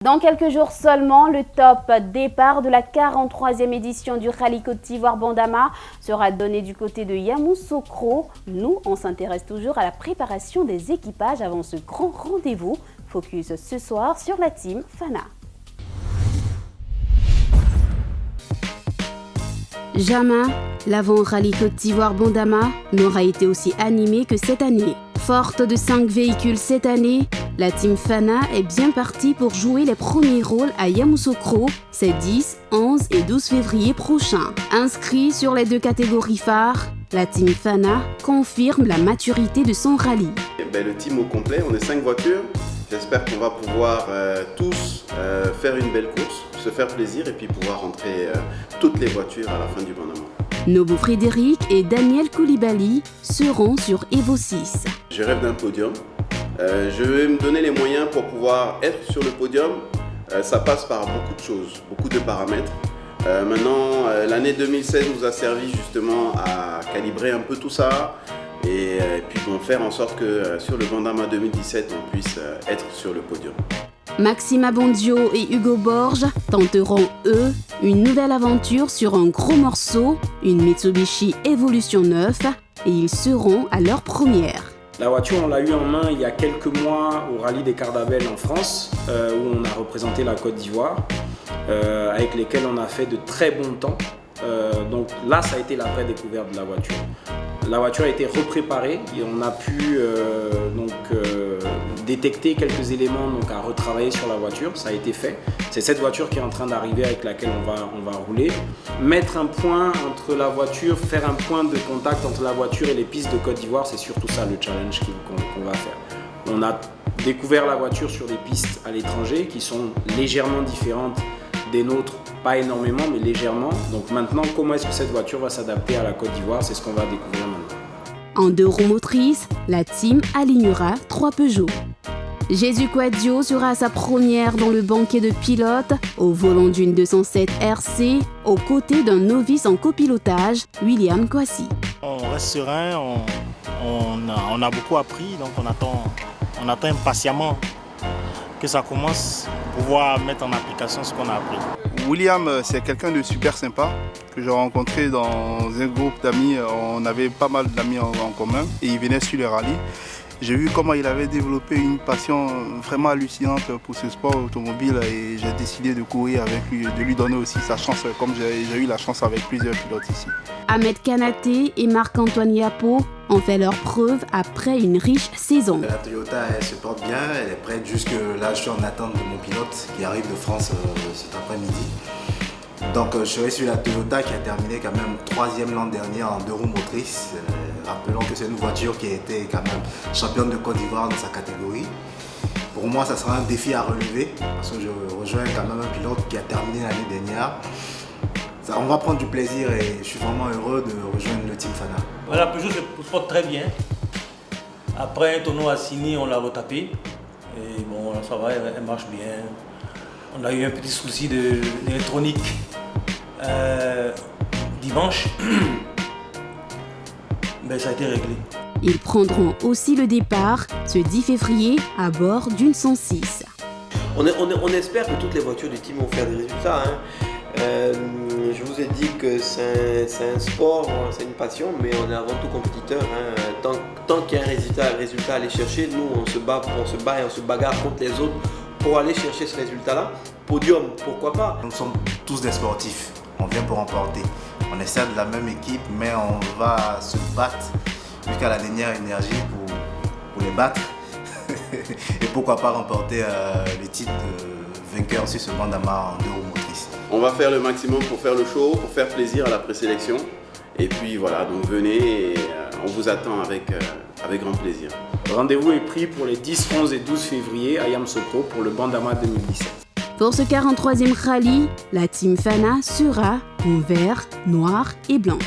Dans quelques jours seulement, le top départ de la 43e édition du Rallye Côte d'Ivoire Bandama sera donné du côté de Yamoussoukro. Nous, on s'intéresse toujours à la préparation des équipages avant ce grand rendez-vous. Focus ce soir sur la team Fana. Jamais l'avant-rallye Côte d'Ivoire Bandama n'aura été aussi animé que cette année. Forte de 5 véhicules cette année, la team Fana est bien partie pour jouer les premiers rôles à Yamoussoukro ces 10, 11 et 12 février prochains. Inscrit sur les 2 catégories phares, la team Fana confirme la maturité de son rallye. Le team au complet, on est 5 voitures. J'espère qu'on va pouvoir tous faire une belle course, se faire plaisir et puis pouvoir rentrer toutes les voitures à la fin du Bandama. Nobo Frédéric et Daniel Koulibaly seront sur Evo 6. Je rêve d'un podium. Je vais me donner les moyens pour pouvoir être sur le podium. Ça passe par beaucoup de choses, beaucoup de paramètres. Maintenant, l'année 2016 nous a servi justement à calibrer un peu tout ça et puis faire en sorte que sur le Bandama 2017, on puisse être sur le podium. Maxime Bondio et Hugo Borges tenteront, eux, une nouvelle aventure sur un gros morceau, une Mitsubishi Evolution 9, et ils seront à leur première. La voiture, on l'a eu en main il y a quelques mois au Rallye des Cardabelles en France, où on a représenté la Côte d'Ivoire, avec lesquels on a fait de très bons temps. Donc là, ça a été la vraie découverte de la voiture. La voiture a été repréparée et on a pu détecter quelques éléments à retravailler sur la voiture. Ça a été fait. C'est cette voiture qui est en train d'arriver avec laquelle on va rouler. Mettre un point entre la voiture, faire un point de contact entre la voiture et les pistes de Côte d'Ivoire, c'est surtout ça le challenge qu'on va faire. On a découvert la voiture sur des pistes à l'étranger qui sont légèrement différentes des nôtres, pas énormément mais légèrement. Donc maintenant, comment est-ce que cette voiture va s'adapter à la Côte d'Ivoire, c'est ce qu'on va découvrir maintenant. En 2 roues motrices, la team alignera 3 Peugeot. Jésus Quadio sera à sa première dans le banquet de pilote, au volant d'une 207 RC, aux côtés d'un novice en copilotage, William Kwasi. On reste serein, on a beaucoup appris, donc on attend impatiemment que ça commence pour pouvoir mettre en application ce qu'on a appris. William, c'est quelqu'un de super sympa que j'ai rencontré dans un groupe d'amis. On avait pas mal d'amis en commun et il venait sur le rallye. J'ai vu comment il avait développé une passion vraiment hallucinante pour ce sport automobile et j'ai décidé de courir avec lui, de lui donner aussi sa chance comme j'ai eu la chance avec plusieurs pilotes ici. Ahmed Kanaté et Marc-Antoine Yapo ont fait leurs preuves après une riche saison. La Toyota, elle se porte bien, elle est prête. Jusque là, je suis en attente de mon pilote qui arrive de France cet après-midi. Donc je serai sur la Toyota qui a terminé quand même 3e l'an dernier en 2 roues motrices. Rappelons que c'est une voiture qui a été quand même championne de Côte d'Ivoire dans sa catégorie. Pour moi, ça sera un défi à relever parce que je rejoins quand même un pilote qui a terminé l'année dernière. On va prendre du plaisir et je suis vraiment heureux de rejoindre le team Fana. Voilà, Peugeot se porte très bien. Après un tonneau assigné, on l'a retapé. Et bon, ça va, elle marche bien. On a eu un petit souci d'électronique dimanche. Mais ça a été réglé. Ils prendront aussi le départ ce 10 février à bord d'une 106. On espère que toutes les voitures du team vont faire des résultats. Je vous ai dit que c'est un sport, c'est une passion, mais on est avant tout compétiteur. Tant qu'il y a un résultat à aller chercher, nous on se bat et on se bagarre contre les autres pour aller chercher ce résultat-là. Podium, pourquoi pas? Nous sommes tous des sportifs, on vient pour remporter. On est certes de la même équipe, mais on va se battre jusqu'à la dernière énergie pour les battre. Et pourquoi pas remporter le titre de vainqueur sur ce Bandama en 2 roues motrices. On va faire le maximum pour faire le show, pour faire plaisir à la présélection. Et puis voilà, donc venez et on vous attend avec grand plaisir. Rendez-vous est pris pour les 10, 11 et 12 février à Yamoussoukro pour le Bandama 2017. Pour ce 43e rallye, la team Fana sera en vert, noir et blanc.